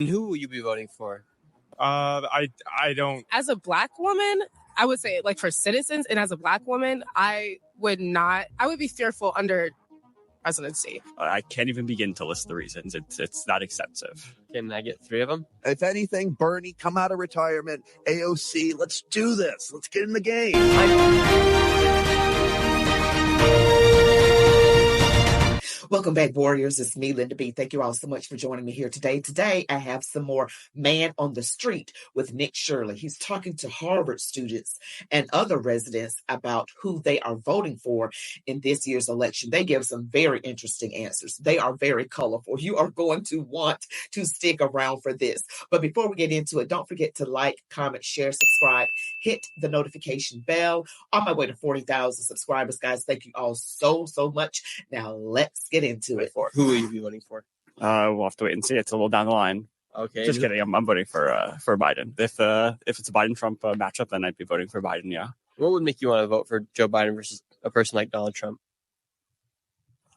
And who will you be voting for? I don't. As a Black woman, I would say, like, for citizens, and as a Black woman, I would be fearful under presidency. I can't even begin to list the reasons. It's that extensive. Can I get 3 of them? If anything, Bernie, come out of retirement. AOC, let's do this. Let's get in the game. Welcome back, Warriors. It's me, Linda B. Thank you all so much for joining me here today. Today, I have some more Man on the Street with Nick Shirley. He's talking to Harvard students and other residents about who they are voting for in this year's election. They give some very interesting answers. They are very colorful. You are going to want to stick around for this. But before we get into it, don't forget to like, comment, share, subscribe, hit the notification bell. On my way to 40,000 subscribers, guys. Thank you all so much. Now, let's get into it. Who will you be voting for? We'll have to wait and see. It's a little down the line. Okay. Just kidding. I'm voting for Biden. If it's a Biden-Trump matchup, then I'd be voting for Biden, yeah. What would make you want to vote for Joe Biden versus a person like Donald Trump?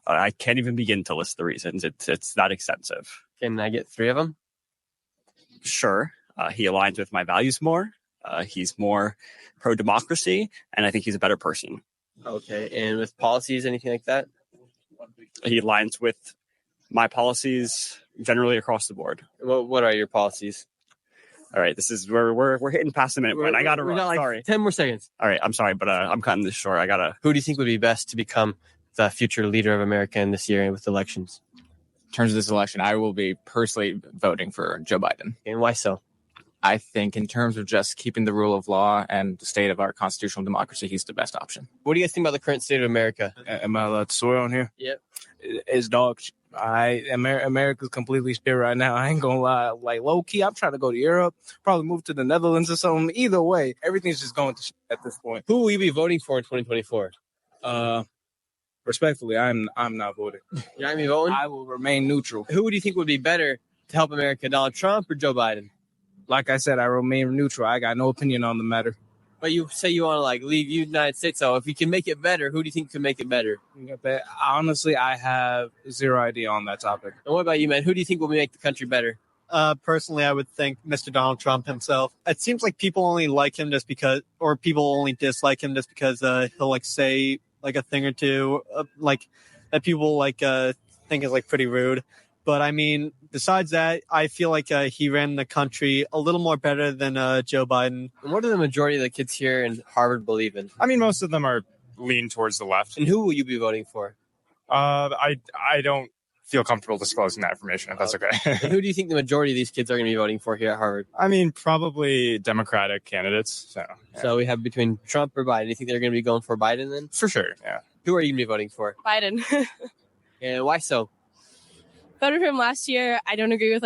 I can't even begin to list the reasons. It's that extensive. Can I get 3 of them? Sure. He aligns with my values more. He's more pro-democracy, and I think he's a better person. Okay. And with policies, anything like that? He aligns with my policies generally across the board. What are your policies? All right, this is where we're hitting past the minute point. I gotta run. Like sorry. 10 more seconds. All right, I'm sorry, but I'm cutting this short. Who do you think would be best to become the future leader of America in this year with elections? In terms of this election, I will be personally voting for Joe Biden. And why so? I think in terms of just keeping the rule of law and the state of our constitutional democracy, he's the best option. What do you guys think about the current state of America? Am I allowed to swear on here? Yep. It's dog. America's completely spit right now. I ain't gonna lie. Like, low key, I'm trying to go to Europe, probably move to the Netherlands or something. Either way, everything's just going to shit at this point. Who will you be voting for in 2024? Respectfully, I'm not voting. You're not even voting? I will remain neutral. Who would you think would be better to help America, Donald Trump or Joe Biden? Like I said, I remain neutral. I got no opinion on the matter. But you say you want to leave the United States. So if you can make it better, who do you think can make it better? Honestly, I have zero idea on that topic. And what about you, man? Who do you think will make the country better? Personally, I would think Mr. Donald Trump himself. It seems like people only like him just because, or people only dislike him just because he'll say a thing or two that people think is pretty rude. But I mean, besides that, I feel like he ran the country a little more better than Joe Biden. And what do the majority of the kids here in Harvard believe in? I mean, most of them are lean towards the left. And who will you be voting for? I don't feel comfortable disclosing that information, if that's okay. And who do you think the majority of these kids are going to be voting for here at Harvard? I mean, probably Democratic candidates. So we have between Trump or Biden. Do you think they're going to be going for Biden then? For sure, yeah. Who are you going to be voting for? Biden. And why so? Voted for him last year. I don't agree with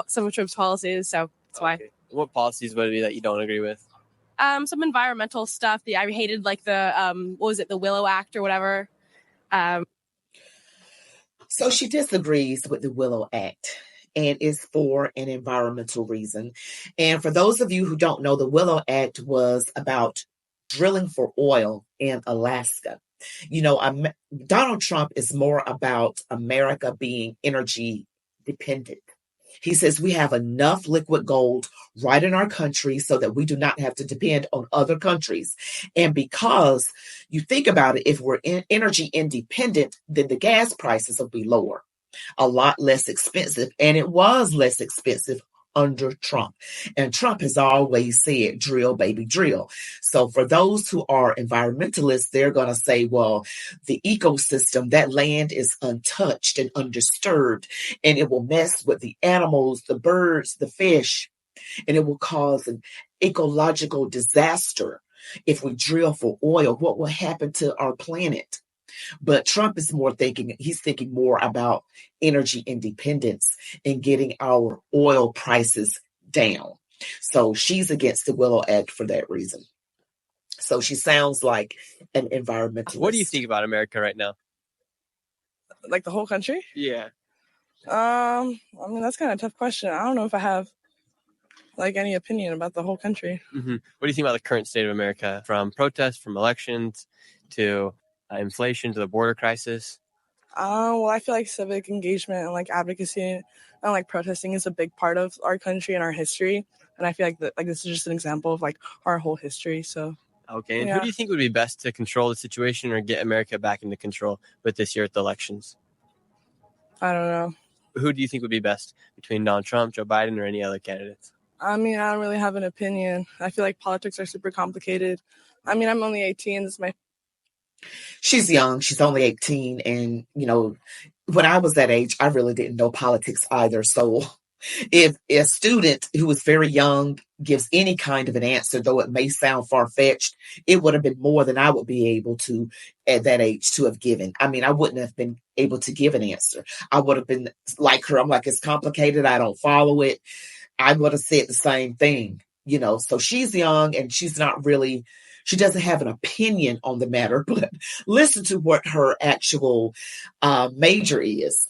some of Trump's policies, so that's why. Okay. What policies would it be that you don't agree with? Some environmental stuff. I hated the Willow Act or whatever. So she disagrees with the Willow Act and is for an environmental reason. And for those of you who don't know, the Willow Act was about drilling for oil in Alaska. Donald Trump is more about America being energy dependent. He says we have enough liquid gold right in our country so that we do not have to depend on other countries. And because you think about it, if we're energy independent, then the gas prices will be lower, a lot less expensive. And it was less expensive under Trump. And Trump has always said, drill, baby, drill. So for those who are environmentalists, they're going to say, well, the ecosystem, that land is untouched and undisturbed, and it will mess with the animals, the birds, the fish, and it will cause an ecological disaster. If we drill for oil, what will happen to our planet? But Trump is he's thinking more about energy independence and getting our oil prices down. So she's against the Willow Act for that reason. So she sounds like an environmentalist. What do you think about America right now? Like the whole country? Yeah. I mean, that's kind of a tough question. I don't know if I have any opinion about the whole country. Mm-hmm. What do you think about the current state of America, from protests, from elections to inflation to the border crisis? Well, I feel like civic engagement and advocacy And like protesting is a big part of our country and our history. And I feel like this is just an example of like our whole history. So Okay, and yeah. who do you think would be best to control the situation or get America back into control with this year at the elections? I don't know. Who do you think would be best between Donald Trump, Joe Biden, or any other candidates? I mean, I don't really have an opinion. I feel like politics are super complicated. I mean, I'm only 18. This is my She's young. She's only 18. And, when I was that age, I really didn't know politics either. So if a student who was very young gives any kind of an answer, though it may sound far-fetched, it would have been more than I would be able to at that age to have given. I mean, I wouldn't have been able to give an answer. I would have been like her. I'm like, it's complicated. I don't follow it. I would have said the same thing, So she's young and she doesn't have an opinion on the matter, but listen to what her actual major is.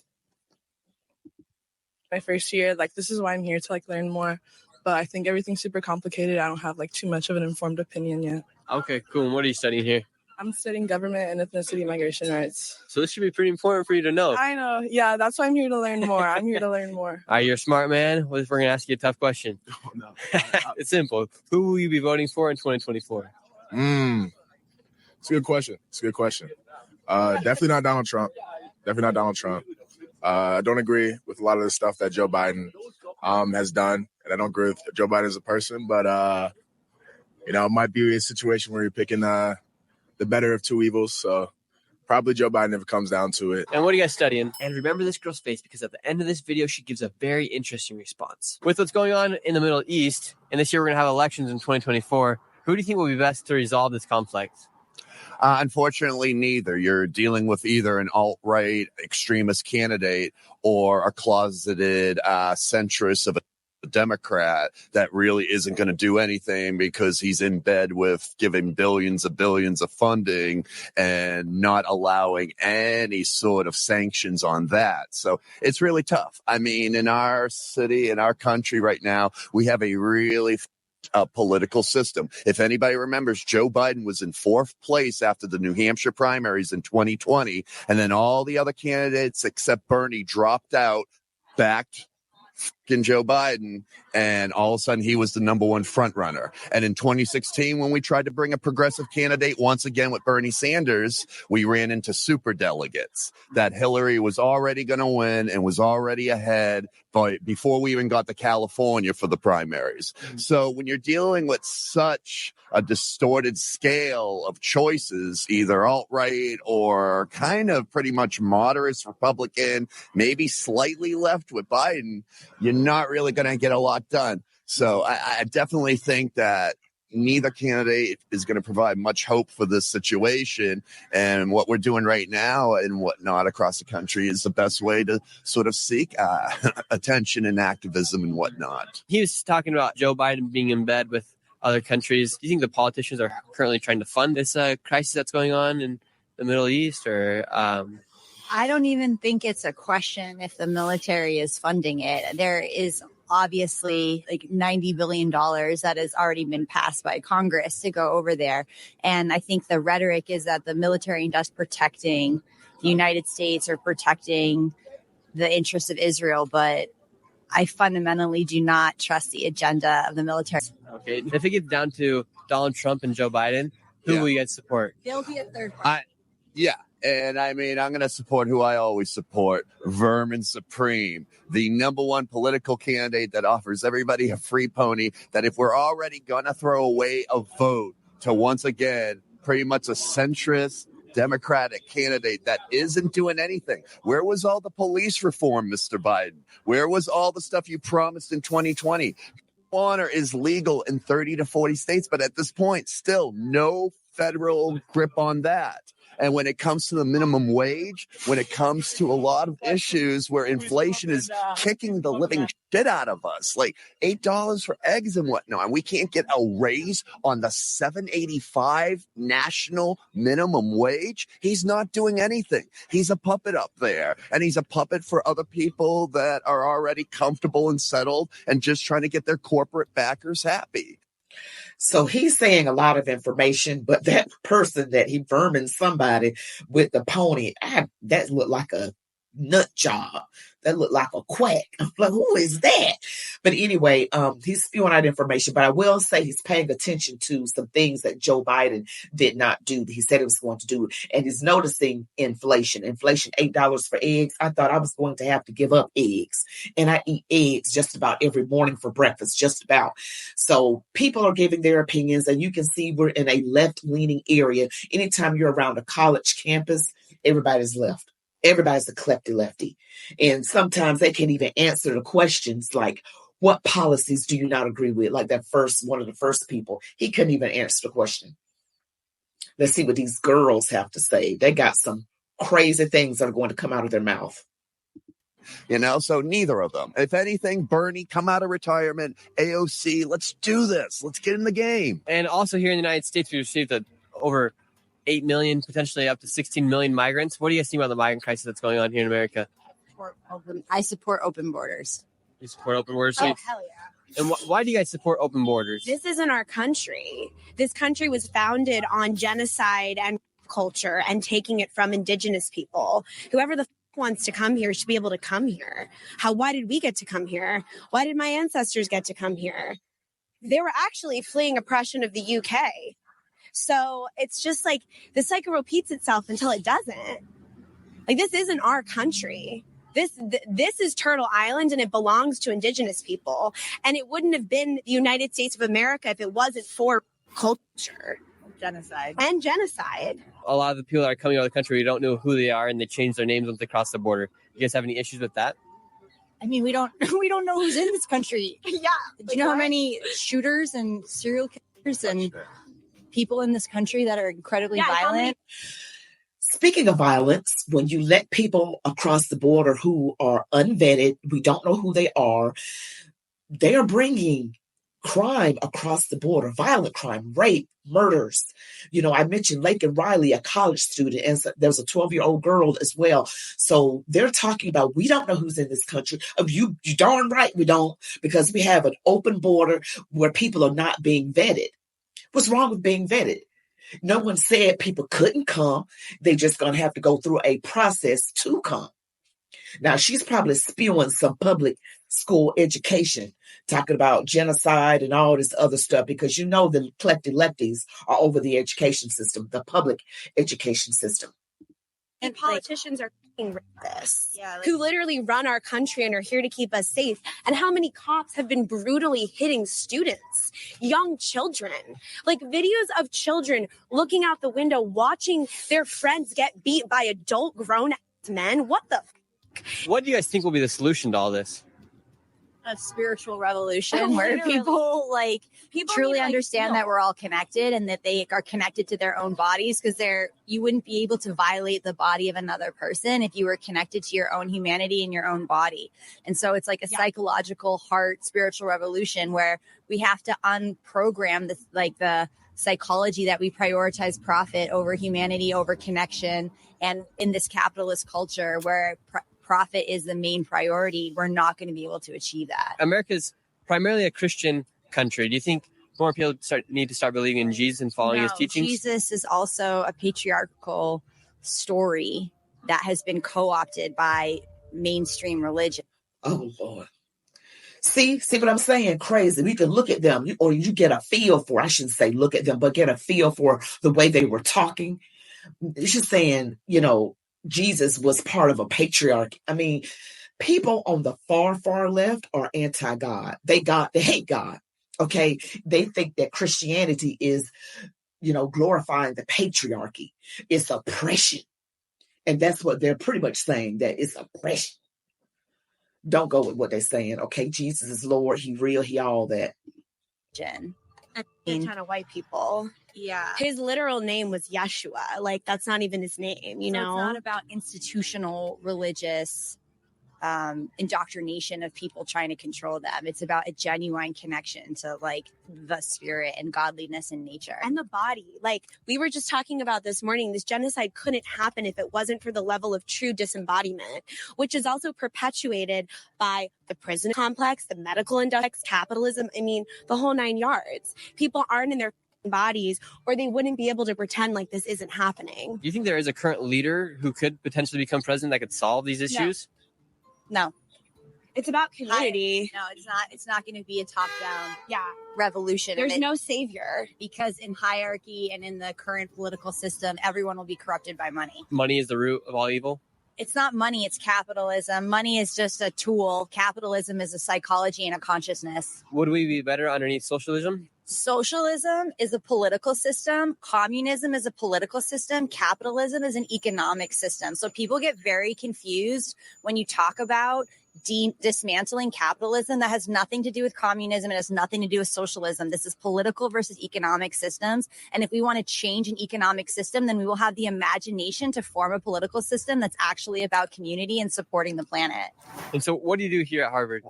my first year. Like, this is why I'm here to like learn more. But I think everything's super complicated. I don't have like too much of an informed opinion yet. Okay, cool. And what are you studying here? I'm studying government and ethnicity migration rights. So this should be pretty important for you to know. I know. Yeah, that's why I'm here to learn more. I'm here to learn more. All right, you're a smart man. We're going to ask you a tough question. Oh, no. It's simple. Who will you be voting for in 2024? It's a good question. Definitely not Donald Trump. I don't agree with a lot of the stuff that Joe Biden has done. And I don't agree with Joe Biden as a person. But, it might be a situation where you're picking the better of two evils. So probably Joe Biden if it comes down to it. And what are you guys studying? And remember this girl's face because at the end of this video, she gives a very interesting response. With what's going on in the Middle East, and this year we're going to have elections in 2024, who do you think will be best to resolve this conflict? Unfortunately, neither. You're dealing with either an alt-right extremist candidate or a closeted centrist of a Democrat that really isn't going to do anything because he's in bed with giving billions of funding and not allowing any sort of sanctions on that. So it's really tough. I mean, in our city, in our country right now, we have a really political system. If anybody remembers, Joe Biden was in 4th place after the New Hampshire primaries in 2020, and then all the other candidates except Bernie dropped out, backed Joe Biden, and all of a sudden he was the number one front runner. And in 2016, when we tried to bring a progressive candidate once again with Bernie Sanders, we ran into super delegates that Hillary was already going to win and was already ahead before we even got to California for the primaries. So when you're dealing with such a distorted scale of choices, either alt-right or kind of pretty much moderate Republican, maybe slightly left with Biden, you're not really going to get a lot done. So I definitely think that neither candidate is going to provide much hope for this situation. And what we're doing right now and whatnot across the country is the best way to sort of seek attention and activism and whatnot. He was talking about Joe Biden being in bed with other countries. Do you think the politicians are currently trying to fund this crisis that's going on in the Middle East? Or I don't even think it's a question if the military is funding it. There is obviously like $90 billion that has already been passed by Congress to go over there. And I think the rhetoric is that the military is protecting the United States or protecting the interests of Israel. But I fundamentally do not trust the agenda of the military. Okay, if it gets down to Donald Trump and Joe Biden, who will you guys support? They'll be a third party. Yeah. And I mean, I'm going to support who I always support, Vermin Supreme, the number one political candidate that offers everybody a free pony, that if we're already going to throw away a vote to once again, pretty much a centrist Democratic candidate that isn't doing anything. Where was all the police reform, Mr. Biden? Where was all the stuff you promised in 2020? Marijuana is legal in 30 to 40 states, but at this point, still no federal grip on that. And when it comes to the minimum wage, when it comes to a lot of issues where inflation is kicking the living shit out of us, like $8 for eggs and whatnot, and we can't get a raise on the $7.85 national minimum wage, he's not doing anything. He's a puppet up there, and he's a puppet for other people that are already comfortable and settled and just trying to get their corporate backers happy. So he's saying a lot of information, but that person that he vermin somebody with the pony, that looked like a nut job that looked like a quack. I'm like, who is that? But anyway, he's spewing out information, but I will say he's paying attention to some things that Joe Biden did not do. He said he was going to do, and he's noticing inflation. Inflation, $8 for eggs. I thought I was going to have to give up eggs, and I eat eggs just about every morning for breakfast, just about. So people are giving their opinions, and you can see we're in a left-leaning area. Anytime you're around a college campus, everybody's left. Everybody's a lefty. And sometimes they can't even answer the questions like, what policies do you not agree with? Like one of the first people, he couldn't even answer the question. Let's see what these girls have to say. They got some crazy things that are going to come out of their mouth. So neither of them. If anything, Bernie, come out of retirement. AOC, let's do this. Let's get in the game. And also here in the United States, we received over 8 million, potentially up to 16 million migrants. What do you guys think about the migrant crisis that's going on here in America? I support open borders. You support open borders? Oh, hell yeah. And why do you guys support open borders? This isn't our country. This country was founded on genocide and culture and taking it from indigenous people. Whoever the wants to come here should be able to come here. Why did we get to come here? Why did my ancestors get to come here? They were actually fleeing oppression of the UK. So it's just like the cycle repeats itself until it doesn't. Like, this isn't our country. This is Turtle Island, and it belongs to indigenous people. And it wouldn't have been the United States of America if it wasn't for culture. Genocide. And genocide. A lot of the people that are coming out of the country, we don't know who they are, and they change their names once they cross the border. You guys have any issues with that? I mean, we don't know who's in this country. Yeah. Do you know how many shooters and serial killers and people in this country that are incredibly violent? Speaking of violence, when you let people across the border who are unvetted, we don't know who they are bringing crime across the border, violent crime, rape, murders. I mentioned Lake and Riley, a college student, and there's a 12-year-old girl as well. So they're talking about, we don't know who's in this country. You darn right we don't, because we have an open border where people are not being vetted. What's wrong with being vetted? No one said people couldn't come. They're just going to have to go through a process to come. Now, she's probably spewing some public school education, talking about genocide and all this other stuff, because the lefties are over the education system, the public education system. And politicians are rapists who literally run our country and are here to keep us safe. And how many cops have been brutally hitting students, young children, like videos of children looking out the window, watching their friends get beat by adult grown men. What the What do you guys think will be the solution to all this? A spiritual revolution where people truly understand that we're all connected and that they are connected to their own bodies, because you wouldn't be able to violate the body of another person if you were connected to your own humanity and your own body. And so it's like a psychological heart spiritual revolution where we have to unprogram the psychology that we prioritize profit over humanity, over connection. And in this capitalist culture where profit is the main priority, we're not going to be able to achieve that. America's primarily a Christian country. Do you think more people need to start believing in Jesus and following his teachings? Jesus is also a patriarchal story that has been co-opted by mainstream religion. Oh, Lord. See what I'm saying? Crazy. We can look at them, or you get a feel for, I shouldn't say look at them, but get a feel for the way they were talking. It's just saying, Jesus was part of a patriarchy. I mean, people on the far, far left are anti-God. They hate God. Okay. They think that Christianity is, glorifying the patriarchy. It's oppression. And that's what they're pretty much saying, that it's oppression. Don't go with what they're saying. Okay. Jesus is Lord. He real. He all that. And a ton of white people. Yeah. His literal name was Yeshua. Like, that's not even his name, It's not about institutional religious indoctrination of people trying to control them. It's about a genuine connection to the spirit and godliness in nature. And the body. Like we were just talking about this morning, this genocide couldn't happen if it wasn't for the level of true disembodiment, which is also perpetuated by the prison complex, the medical index, capitalism. I mean, the whole 9 yards. People aren't in their bodies, or they wouldn't be able to pretend like this isn't happening. Do you think there is a current leader who could potentially become president that could solve these issues? No. It's about community. No, it's not. It's not going to be a top-down revolution. There's no savior. Because in hierarchy and in the current political system, everyone will be corrupted by money. Money is the root of all evil? It's not money, it's capitalism. Money is just a tool. Capitalism is a psychology and a consciousness. Would we be better underneath socialism? Socialism is a political system. Communism is a political system. Capitalism is an economic system. So people get very confused when you talk about dismantling capitalism. That has nothing to do with communism. It has nothing to do with socialism. This is political versus economic systems. And if we want to change an economic system, then we will have the imagination to form a political system that's actually about community and supporting the planet. And so what do you do here at Harvard?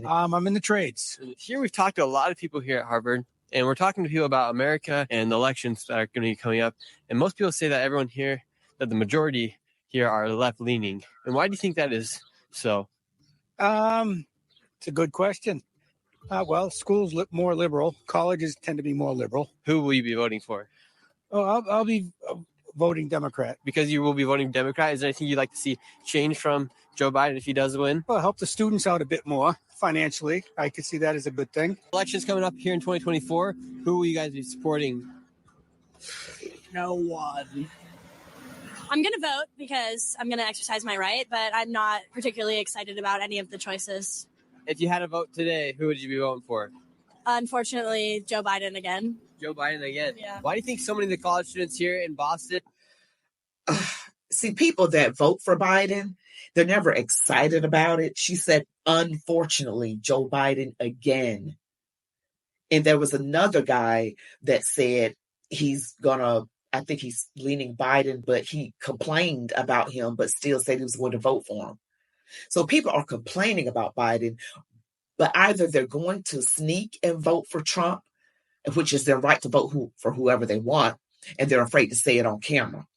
I'm in the trades. Here we've talked to a lot of people here at Harvard, and we're talking to people about America and the elections that are going to be coming up. And most people say that everyone here, that the majority here are left-leaning. And why do you think that is so? It's a good question. Well, schools more liberal. Colleges tend to be more liberal. Who will you be voting for? Oh, I'll be voting Democrat. Because you will be voting Democrat? Is there anything you'd like to see change from Joe Biden if he does win? Well, help the students out a bit more financially. I could see that as a good thing. Elections coming up here in 2024. Who will you guys be supporting? No one. I'm going to vote because I'm going to exercise my right, but I'm not particularly excited about any of the choices. If you had a vote today, who would you be voting for? Unfortunately, Joe Biden again. Joe Biden again? Yeah. Why do you think so many of the college students here in Boston? See, people that vote for Biden, they're never excited about it. She said, unfortunately, Joe Biden again. And there was another guy that said I think he's leaning Biden, but he complained about him, but still said he was going to vote for him. So people are complaining about Biden, but either they're going to sneak and vote for Trump, which is their right to vote for whoever they want, and they're afraid to say it on camera.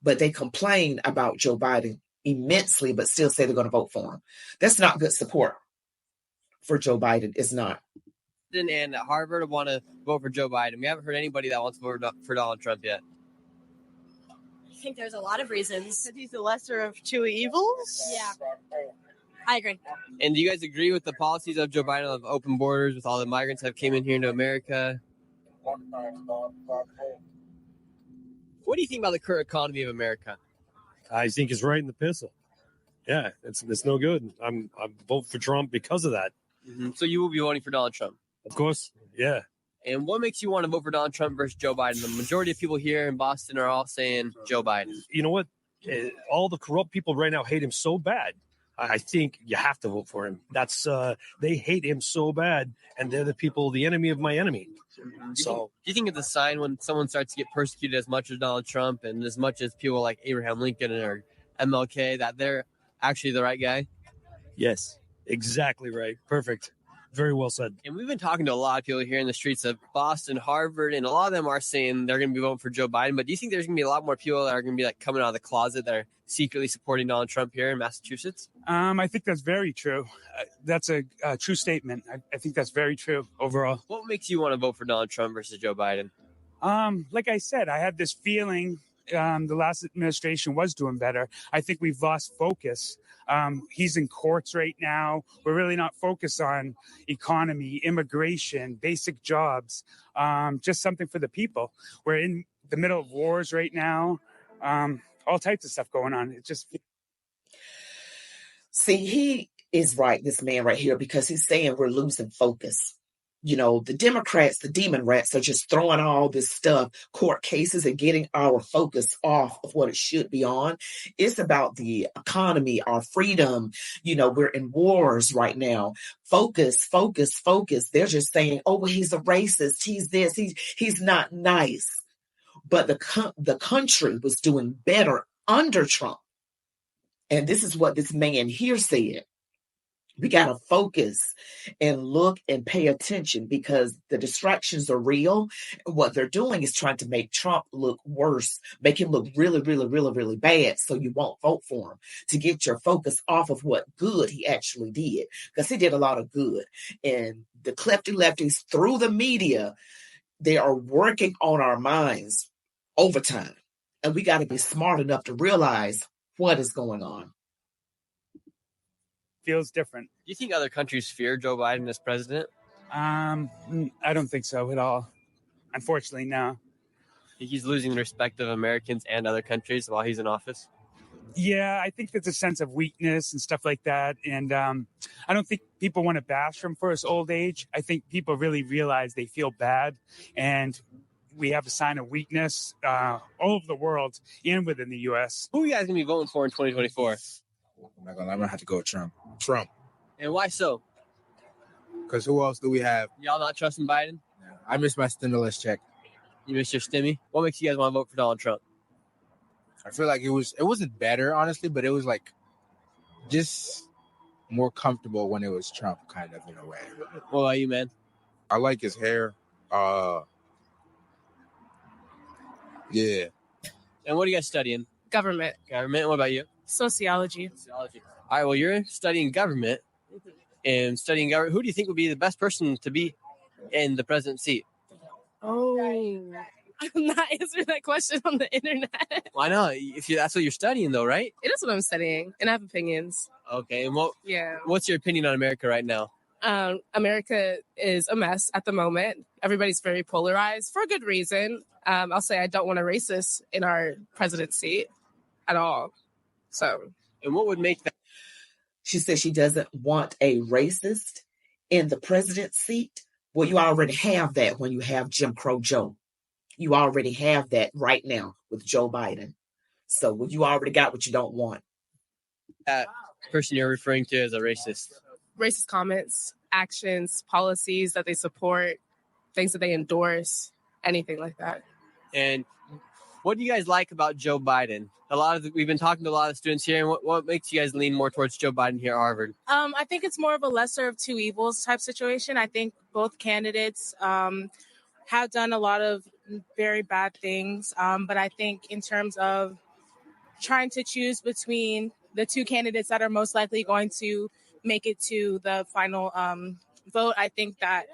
But they complain about Joe Biden immensely, but still say they're going to vote for him. That's not good support for Joe Biden. It's not. And at Harvard want to vote for Joe Biden. We haven't heard anybody that wants to vote for Donald Trump yet. I think there's a lot of reasons. That he's the lesser of two evils? Yeah. I agree. And do you guys agree with the policies of Joe Biden of open borders with all the migrants that came in here into America? What do you think about the current economy of America? I think it's right in the pistol. Yeah, it's no good. I'm vote for Trump because of that. Mm-hmm. So you will be voting for Donald Trump? Of course, yeah. And what makes you want to vote for Donald Trump versus Joe Biden? The majority of people here in Boston are all saying Joe Biden. You know what? All the corrupt people right now hate him so bad. I think you have to vote for him. That's they hate him so bad, and they're the enemy of my enemy. So, do you think it's a sign when someone starts to get persecuted as much as Donald Trump and as much as people like Abraham Lincoln or MLK that they're actually the right guy? Yes, exactly right. Perfect. Very well said. And we've been talking to a lot of people here in the streets of Boston, Harvard, and a lot of them are saying they're going to be voting for Joe Biden. But do you think there's going to be a lot more people that are going to be like coming out of the closet that are secretly supporting Donald Trump here in Massachusetts? I think that's very true. That's a true statement. I think that's very true overall. What makes you want to vote for Donald Trump versus Joe Biden? Like I said, I have this feeling the last administration was doing better. I think we've lost focus. He's in courts right now. We're really not focused on economy, immigration, basic jobs, just something for the people. We're in the middle of wars right now. All types of stuff going on. It just... See, he is right, this man right here, because he's saying we're losing focus. You know, the Democrats, the demon rats, are just throwing all this stuff, court cases, and getting our focus off of what it should be on. It's about the economy, our freedom. You know, we're in wars right now. Focus, focus, focus. They're just saying, oh, well, he's a racist. He's this. He's not nice. But the country was doing better under Trump. And this is what this man here said. We got to focus and look and pay attention because the distractions are real. What they're doing is trying to make Trump look worse, make him look really, really, really, really bad so you won't vote for him, to get your focus off of what good he actually did, because he did a lot of good. And the lefties through the media, they are working on our minds overtime. And we got to be smart enough to realize what is going on. feels different. Do you think other countries fear Joe Biden as president? I don't think so at all. Unfortunately, no. He's losing the respect of Americans and other countries while he's in office. Yeah, I think there's a sense of weakness and stuff like that. And I don't think people want to bash him for his old age. I think people really realize they feel bad. And we have a sign of weakness all over the world and within the U.S. Who are you guys going to be voting for in 2024? I'm not gonna lie, I'm gonna have to go with Trump. Trump. And why so? Because who else do we have? Y'all not trusting Biden? I missed my stimulus check. You missed your stimmy? What makes you guys want to vote for Donald Trump? I feel like it wasn't better, honestly, but it was like just more comfortable when it was Trump, kind of, in a way. What about you, man? I like his hair. Yeah. And what are you guys studying? Government. Government. What about you? Sociology. Sociology. All right, well, you're studying government. And studying government, who do you think would be the best person to be in the president's seat? Oh, I'm not answering that question on the internet. Why not? That's what you're studying, though, right? It is what I'm studying, and I have opinions. Okay, and Yeah. what's your opinion on America right now? America is a mess at the moment. Everybody's very polarized for a good reason. I'll say I don't want a racist in our president's seat at all. So, and what would make that? She said she doesn't want a racist in the president's seat. Well, you already have that when you have Jim Crow Joe. You already have that right now with Joe Biden. So you already got what you don't want. That person you're referring to as a racist. Racist comments, actions, policies that they support, things that they endorse, anything like that. And what do you guys like about Joe Biden? We've been talking to a lot of students here, and what makes you guys lean more towards Joe Biden here at Harvard? I think it's more of a lesser of two evils type situation. I think both candidates have done a lot of very bad things, but I think in terms of trying to choose between the two candidates that are most likely going to make it to the final vote, I think that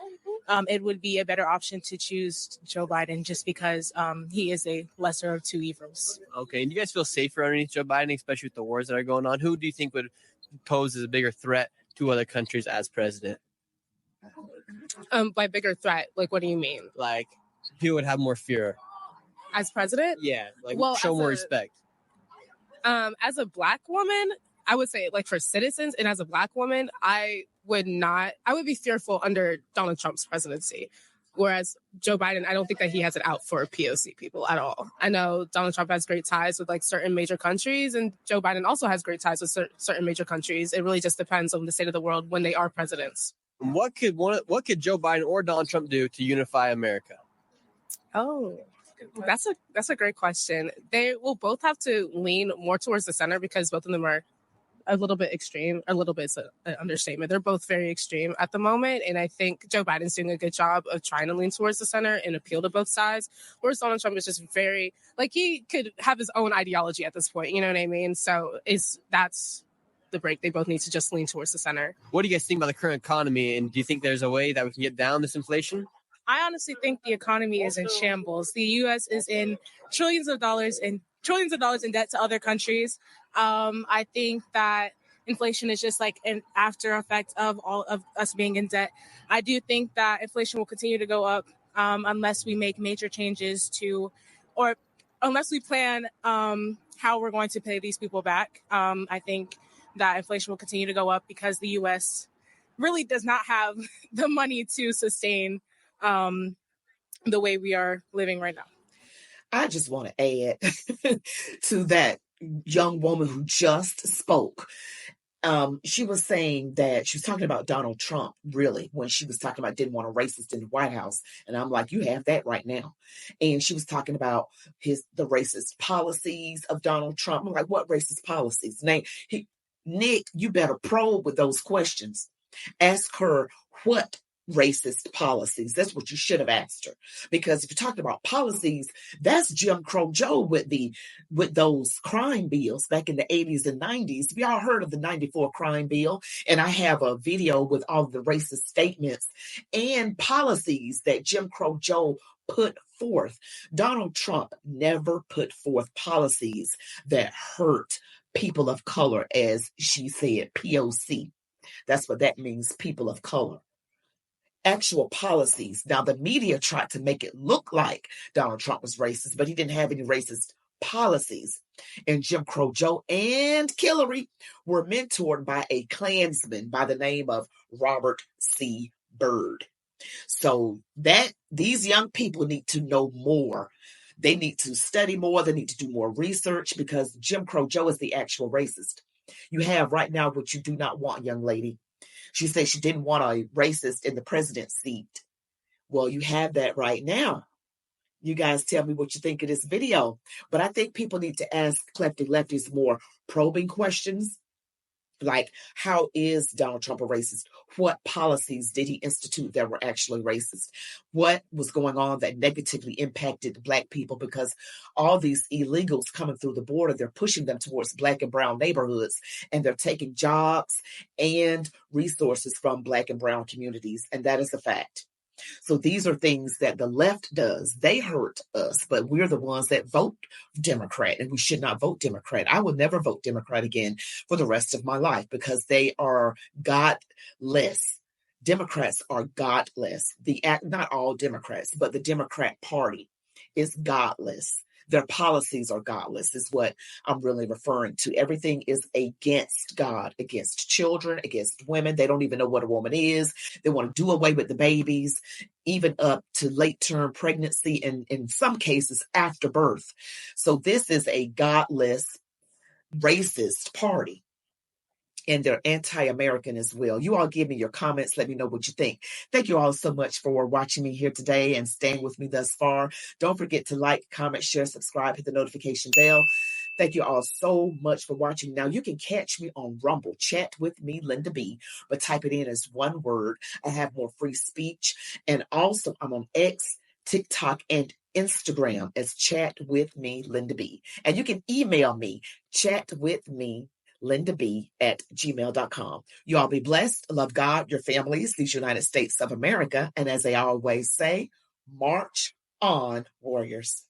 it would be a better option to choose Joe Biden just because he is a lesser of two evils. Okay, and do you guys feel safer underneath Joe Biden, especially with the wars that are going on? Who do you think would pose as a bigger threat to other countries as president? By bigger threat, like what do you mean? Like, who would have more fear? As president? Yeah, show more respect. As a Black woman, I would say, like, for citizens and as a Black woman, I would be fearful under Donald Trump's presidency. Whereas Joe Biden, I don't think that he has it out for POC people at all. I know Donald Trump has great ties with like certain major countries, and Joe Biden also has great ties with certain major countries. It really just depends on the state of the world when they are presidents. What could Joe Biden or Donald Trump do to unify America? Oh, that's a great question. They will both have to lean more towards the center because both of them are a little bit extreme. A little bit is an understatement. They're both very extreme at the moment. And I think Joe Biden's doing a good job of trying to lean towards the center and appeal to both sides. Whereas Donald Trump is just very, like, he could have his own ideology at this point. You know what I mean? So that's the break. They both need to just lean towards the center. What do you guys think about the current economy? And do you think there's a way that we can get down this inflation? I honestly think the economy is in shambles. The U.S. is in trillions of dollars in debt to other countries. I think that inflation is just like an after effect of all of us being in debt. I do think that inflation will continue to go up unless we make major changes or unless we plan how we're going to pay these people back. I think that inflation will continue to go up because the U.S. really does not have the money to sustain the way we are living right now. I just want to add to that young woman who just spoke. She was saying that she was talking about Donald Trump, really, when she was talking about didn't want a racist in the White House. And I'm like, you have that right now. And she was talking about the racist policies of Donald Trump. I'm like, what racist policies? Nick, you better probe with those questions. Ask her what racist policies. That's what you should have asked her. Because if you're talking about policies, that's Jim Crow Joe with those crime bills back in the 80s and 90s. We all heard of the 94 crime bill. And I have a video with all the racist statements and policies that Jim Crow Joe put forth. Donald Trump never put forth policies that hurt people of color, as she said, POC. That's what that means, people of color. Actual policies. Now, the media tried to make it look like Donald Trump was racist, but he didn't have any racist policies. And Jim Crow Joe and Hillary were mentored by a Klansman by the name of Robert C. Byrd. So that these young people need to know more. They need to study more. They need to do more research, because Jim Crow Joe is the actual racist. You have right now what you do not want, young lady. She said she didn't want a racist in the president's seat. Well, you have that right now. You guys tell me what you think of this video. But I think people need to ask lefties more probing questions. Like, how is Donald Trump a racist? What policies did he institute that were actually racist? What was going on that negatively impacted Black people? Because all these illegals coming through the border, they're pushing them towards Black and brown neighborhoods, and they're taking jobs and resources from Black and brown communities. And that is a fact. So these are things that the left does. They hurt us, but we're the ones that vote Democrat, and we should not vote Democrat. I will never vote Democrat again for the rest of my life, because they are godless. Democrats are godless. Not all Democrats, but the Democrat Party is godless. Their policies are godless, is what I'm really referring to. Everything is against God, against children, against women. They don't even know what a woman is. They want to do away with the babies, even up to late-term pregnancy, and in some cases after birth. So this is a godless, racist party. And they're anti-American as well. You all give me your comments. Let me know what you think. Thank you all so much for watching me here today and staying with me thus far. Don't forget to like, comment, share, subscribe, hit the notification bell. Thank you all so much for watching. Now, you can catch me on Rumble, Chat with Me, Linda B, but type it in as one word. I have more free speech. And also, I'm on X, TikTok, and Instagram as Chat with Me, Linda B. And you can email me, chatwithmelindab@gmail.com. You all be blessed. Love God, your families, these United States of America. And as I always say, march on, warriors.